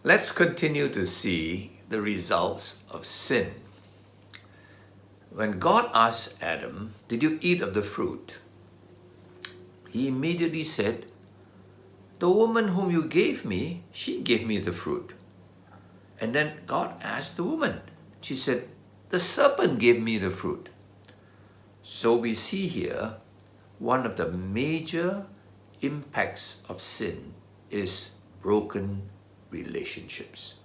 Let's continue to see the results of sin. When God asked Adam, "Did you eat of the fruit?" he immediately said, "The woman whom you gave me, she gave me the fruit." And then God asked the woman. She said, "The serpent gave me the fruit." So we see here one of the major impacts of sin is broken relationships.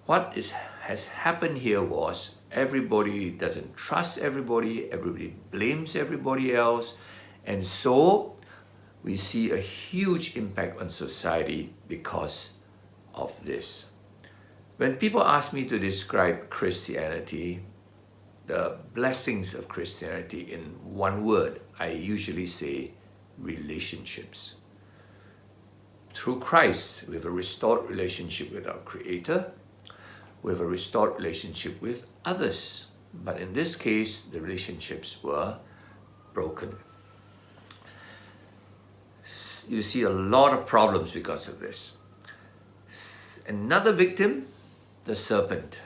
What has happened here was everybody doesn't trust everybody blames everybody else, and so we see a huge impact on society because of this. When people ask me to describe Christianity, the blessings of Christianity in one word, I usually say relationships. Through Christ, we have a restored relationship with our Creator. We have a restored relationship with others. But in this case, the relationships were broken. You see a lot of problems because of this. Another victim, the serpent.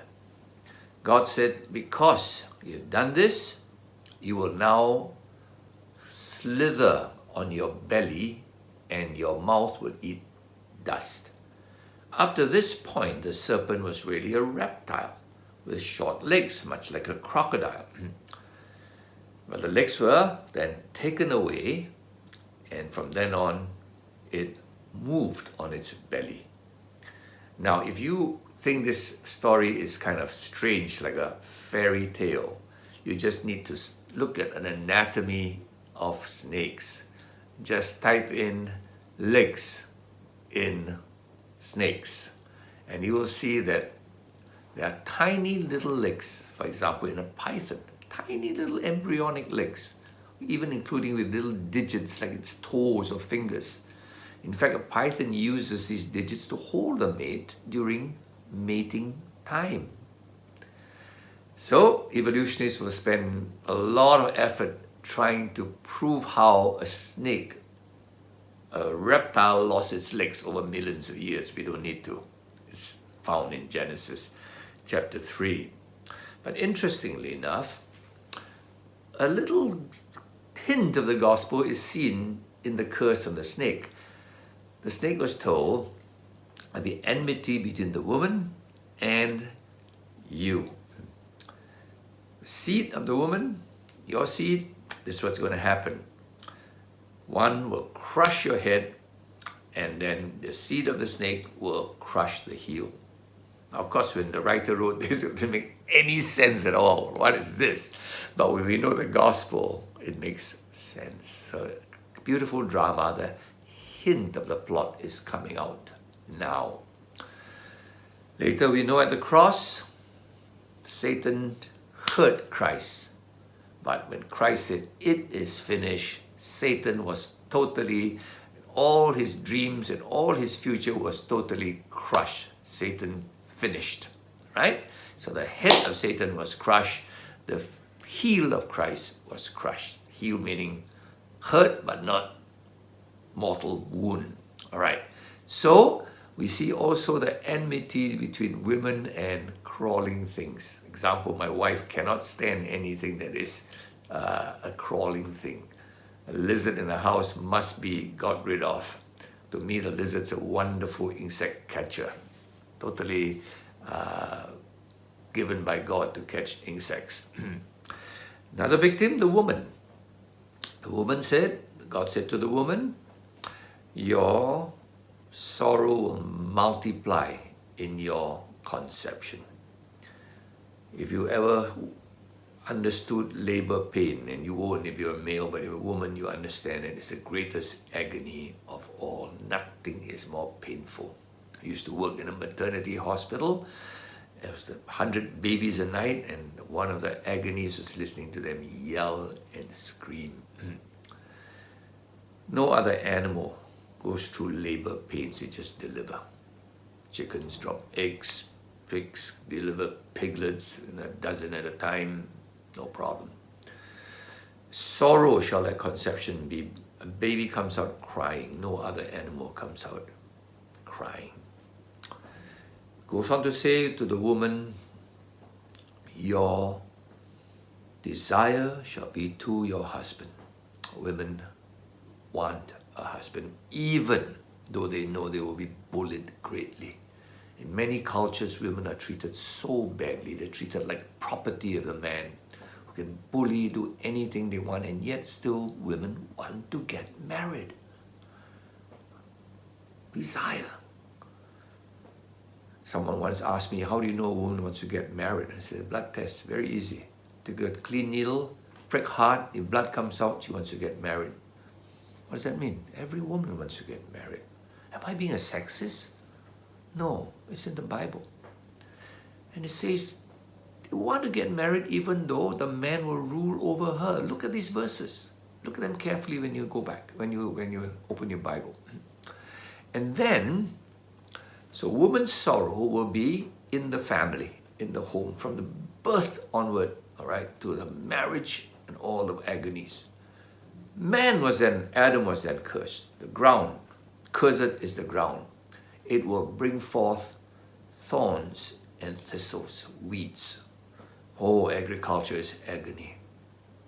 God said, "Because you've done this, you will now slither on your belly and your mouth will eat dust." Up to this point, the serpent was really a reptile with short legs, much like a crocodile. But the legs were then taken away, and from then on, it moved on its belly. Now, if you think this story is kind of strange, like a fairy tale, you just need to look at an anatomy of snakes. Just type in legs in snakes, and you will see that there are tiny little legs. For example, in a python, tiny little embryonic legs, even including with little digits like its toes or fingers. In fact, a python uses these digits to hold the mate during mating time. So evolutionists will spend a lot of effort trying to prove how a snake, a reptile, lost its legs over millions of years. We don't need to. It's found in Genesis chapter 3. But interestingly enough, a little hint of the gospel is seen in the curse of the snake. The snake was told, "There'll be enmity between the woman and you. The seed of the woman, your seed, this is what's going to happen. One will crush your head, and then the seed of the snake will crush the heel." Now, of course, when the writer wrote this, it didn't make any sense at all. What is this? But when we know the gospel, it makes sense. So, beautiful drama. The hint of the plot is coming out now. Later, we know at the cross, Satan hurt Christ. But when Christ said, "It is finished," Satan was totally, all his dreams and all his future was totally crushed. Satan finished, right? So the head of Satan was crushed. The heel of Christ was crushed. Heel meaning hurt but not mortal wound. All right. So we see also the enmity between women and crawling things. Example, my wife cannot stand anything that is a crawling thing. A lizard in the house must be got rid of. To me, the lizard's a wonderful insect catcher. Totally given by God to catch insects. Another victim, the woman. The woman said, God said to the woman, "Your sorrow will multiply in your conception." If you ever understood labor pain, and you won't if you're a male, but if you're a woman, you understand it. It's the greatest agony of all. Nothing is more painful. I used to work in a maternity hospital. There was 100 babies a night, and one of the agonies was listening to them yell and scream. No other animal goes through labor pains, they just deliver. Chickens drop eggs, pigs deliver piglets, and a dozen at a time, no problem. Sorrow shall at conception be. A baby comes out crying, no other animal comes out crying. Goes on to say to the woman, your desire shall be to your husband. Women want a husband, even though they know they will be bullied greatly. In many cultures, women are treated so badly. They're treated like property of the man who can bully, do anything they want, and yet still women want to get married. Desire. Someone once asked me, how do you know a woman wants to get married? I said, blood test, very easy. Take a clean needle, prick hard, if blood comes out, she wants to get married. What does that mean? Every woman wants to get married. Am I being a sexist? No, it's in the Bible. And it says, you want to get married even though the man will rule over her. Look at these verses. Look at them carefully when you go back, when you open your Bible. And then, so woman's sorrow will be in the family, in the home, from the birth onward, all right, to the marriage and all the agonies. Adam was then cursed. The ground, cursed is the ground. It will bring forth thorns and thistles, weeds. Oh, agriculture is agony.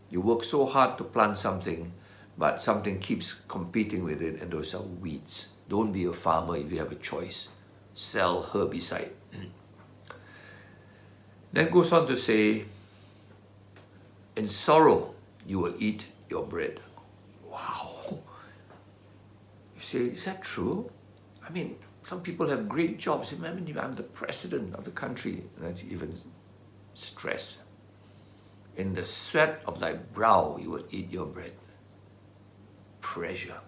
You work so hard to plant something, but something keeps competing with it, and those are weeds. Don't be a farmer if you have a choice. Sell herbicide. Then goes on to say, in sorrow you will eat your bread. Wow. You say, is that true? I mean, some people have great jobs. Imagine I'm the president of the country. That's even stress. In the sweat of thy brow you will eat your bread. Pressure.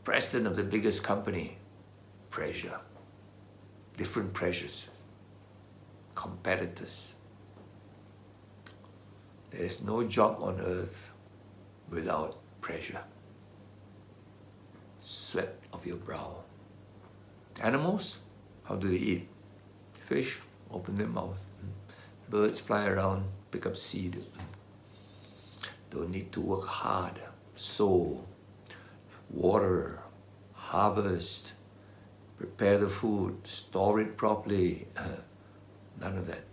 President of the biggest company. Pressure. Different pressures. Competitors. There is no job on earth without pressure. Sweat of your brow. Animals, how do they eat? Fish, open their mouth. Birds fly around, pick up seed. Don't need to work hard. Sow, water, harvest, prepare the food, store it properly. None of that.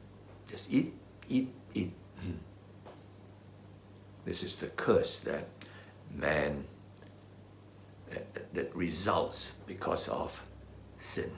Just eat, eat, eat. This is the curse that man, that results because of sin.